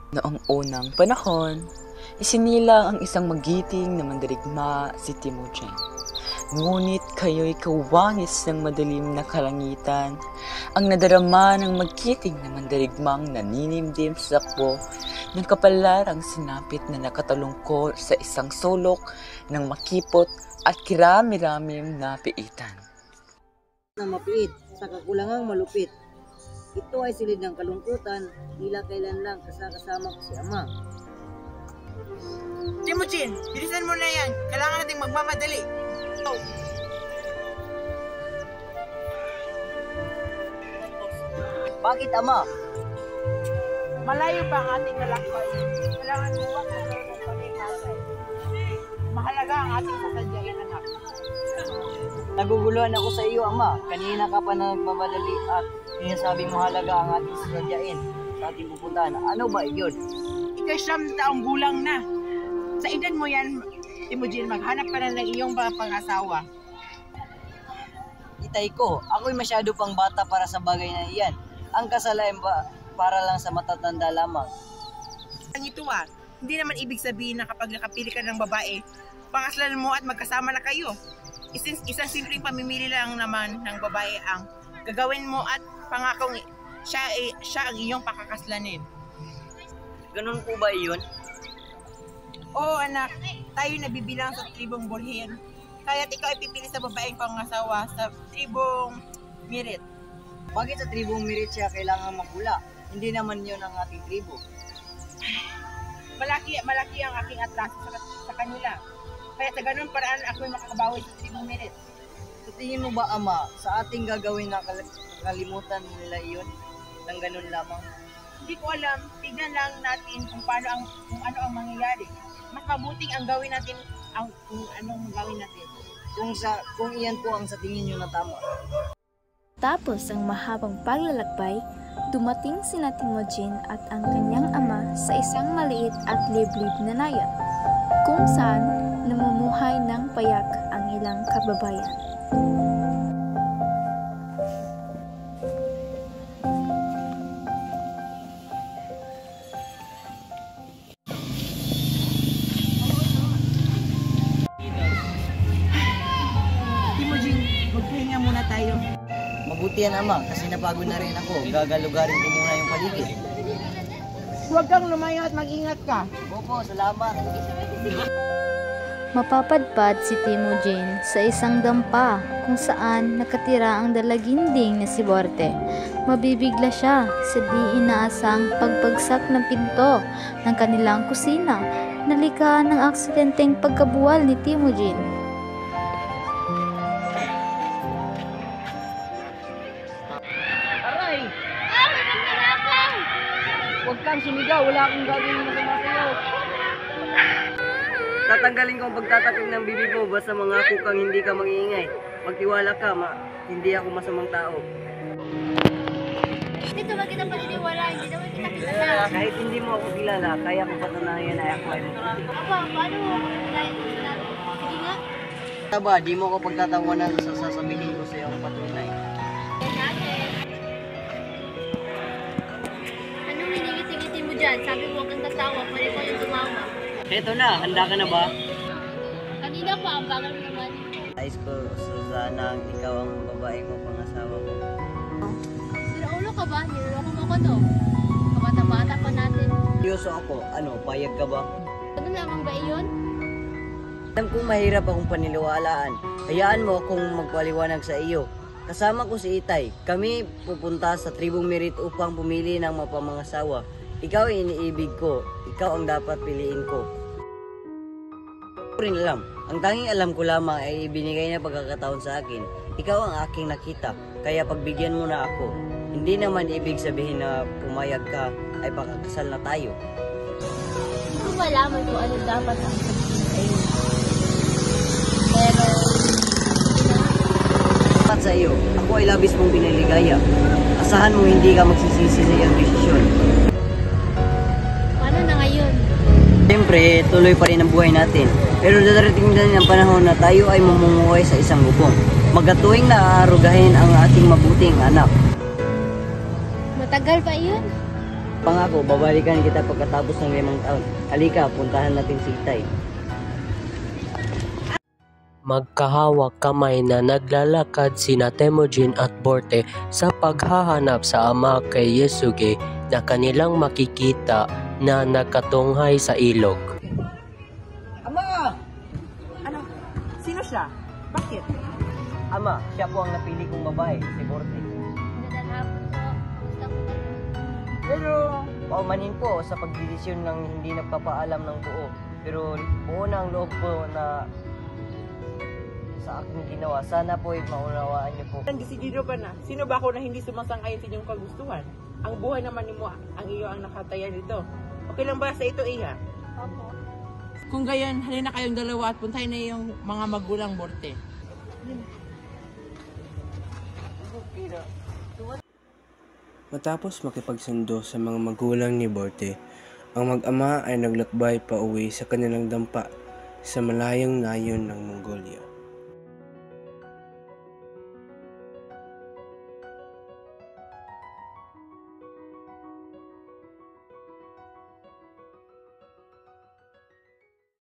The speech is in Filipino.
Noong unang panahon, isinilang ang isang magiting na mandirigma si Temujin. Ngunit kayo'y kawangis ng madilim na kalangitan, ang nadarama ng magiting na mandirigmang naninimdim sa takbo ng kapalarang sinapit na nakatalungkot sa isang sulok ng makipot at kirami-raming na piitan. Na mapiit sa kakulangang malupit. Ito ay silid ng kalungkutan, tila kailan lang kasama ko si Ama. Temujin, bilisan mo na yan. Kailangan nating magmamadali. Bakit, Ama? Malayo pa ang ating lalakbay. Kailangan buwag na ng pamikasay. Mahalaga ang ating sasadyain, anak. Naguguluhan ako sa iyo, Ama. Kanina ka pa na nagmamadali at sinasabing mahalaga ang ating sasadyain sa ating pupuntahan. Ano ba iyon? Ika-siyam taong gulang na. Sa edad mo yan, Temujin, maghanap ka na ng iyong pangasawa. Itay ko, ako'y masyado pang bata para sa bagay na iyan. Ang kasalayan ba para lang sa matatanda lamang? Ang ito hindi naman ibig sabihin na kapag nakapili ka ng babae, pangasalan mo at magkasama na kayo. Isang simpleng pamimili lang naman ng babae ang gagawin mo at pangakong siya ang iyong pakakaslanin. Ganun po ba iyon? Oo anak, tayo nabibilang sa tribong Borhin. Kaya't ikaw ay pipili sa babaeng pangasawa sa tribong Mirit. Bakit sa tribong Mirit siya kailangan magula? Hindi naman yun ang ating tribo. Malaki ang aking atraso sa kanila. Kaya sa ganun paraan ako'y makakabawi sa tribong Mirit. Sa tingin mo ba, Ama, sa ating gagawin na kalimutan nila iyon ng ganun lamang? Hindi ko alam, tignan lang natin kung ano ang mangyayari. Mas mabuting ang gawin natin kung anong gawin natin. Kung iyan po ang sa tingin nyo na tama. Tapos ang mahabang paglalakbay, dumating sina Temujin at ang kanyang ama sa isang maliit at liblib na nayon, kung saan namumuhay ng payak ang ilang kababayan. Temujin, magpahinga muna tayo. Mabuti yan, Ama, kasi napagod na rin ako. Gagalugarin ko muna yung paligid. Huwag kang lumayo at mag-ingat ka. Opo, salamat. Mapapadpad si Temujin sa isang dampa kung saan nakatira ang dalaginding na si Borte. Mabibigla siya sa di inaasang pagpagsak ng pinto ng kanilang kusina na likha ng aksidenteng pagkabuwal ni Temujin. Aray! Huwag kang sumigaw, wala akong gagawin masama sa'yo. Tatanggalin ko ang pagtatakip ng bibig mo basta mangako kang hindi ka mag-iingay. Magtiwala ka, hindi ako masamang tao. Hindi naman kita paniniwala, hindi naman kita kilala. Kahit hindi mo ako kilala, kaya ko patunayan ay ako ay mabuti. Aba, paano mo ako dahil sinabi? Sige nga. Taba, di mo ako pagtatawanan sa sasabihin ko sa'yo ang patunay. Anong hiningiti-ngiti mo dyan? Sabi mo huwag kang tatawa, pwede ko yung tumawa. Eto na, handa ka na ba? Kanina pa, ang bagal mo naman. Nais ko, Susana, ikaw ang babaeng mo pangasawa ko. Siraulo ka ba? Niloloko mo ko to. Kabata-bata pa natin. Seryoso ako, payag ka ba? Ano lamang ba iyon? Alam kong mahirap akong paniniwalaan. Hayaan mo akong magpaliwanag sa iyo. Kasama ko si Itay. Kami pupunta sa tribong Mirit upang pumili ng mapamangasawa. Ikaw ay iniibig ko. Ikaw ang dapat piliin ko. Rin alam. Ang tanging alam ko lamang ay ibinigay na pagkakataon sa akin. Ikaw ang aking nakita. Kaya pagbigyan mo na ako. Hindi naman ibig sabihin na pumayag ka ay pakakasal na tayo. Hindi ko malaman kung ano dapat ang sabihin sa iyo. Pero, Dapat sa iyo, ako ay labis mong piniligaya. Asahan mo hindi ka magsisisi sa iyong desisyon. paano na ngayon? Siyempre, tuloy pa rin ang buhay natin. Pero darating din ang panahon na tayo ay mamumuhay sa isang bubong. Magkatuwing na aarugahin ang ating mabuting anak. Matagal pa iyon? Pangako, babalikan kita pagkatapos ng 5 taon. Halika, puntahan natin si Itay. Magkahawak kamay na naglalakad sina Temujin at Borte sa paghahanap sa ama kay Yasuge na kanilang makikita na nakatunghay sa ilog. Ama! Ano? Sino siya? Bakit? Ama, siya po ang napili kong babae, si Borte. Magandang hapon po. Kamusta po kayo? Pero, paumanhin po sa pagdidesisyon ng hindi nagpapaalam ng buo. Pero buo na ang loob ko na sa aking ginawa. Sana po maunawaan niyo po. Desidido ka na. Sino ba ako na hindi sumasang-ayon sa inyong kagustuhan? Ang buhay naman ni mo, ang iyo ang nakataya dito. Okay lang ba sa ito, Iha? Opo. Kung gayon, halina kayong dalawa at puntahin na yung mga magulang, Borte. Matapos makipagsundo sa mga magulang ni Borte, ang mag-ama ay naglakbay pa uwi sa kanilang dampa sa malayong nayon ng Mongolia.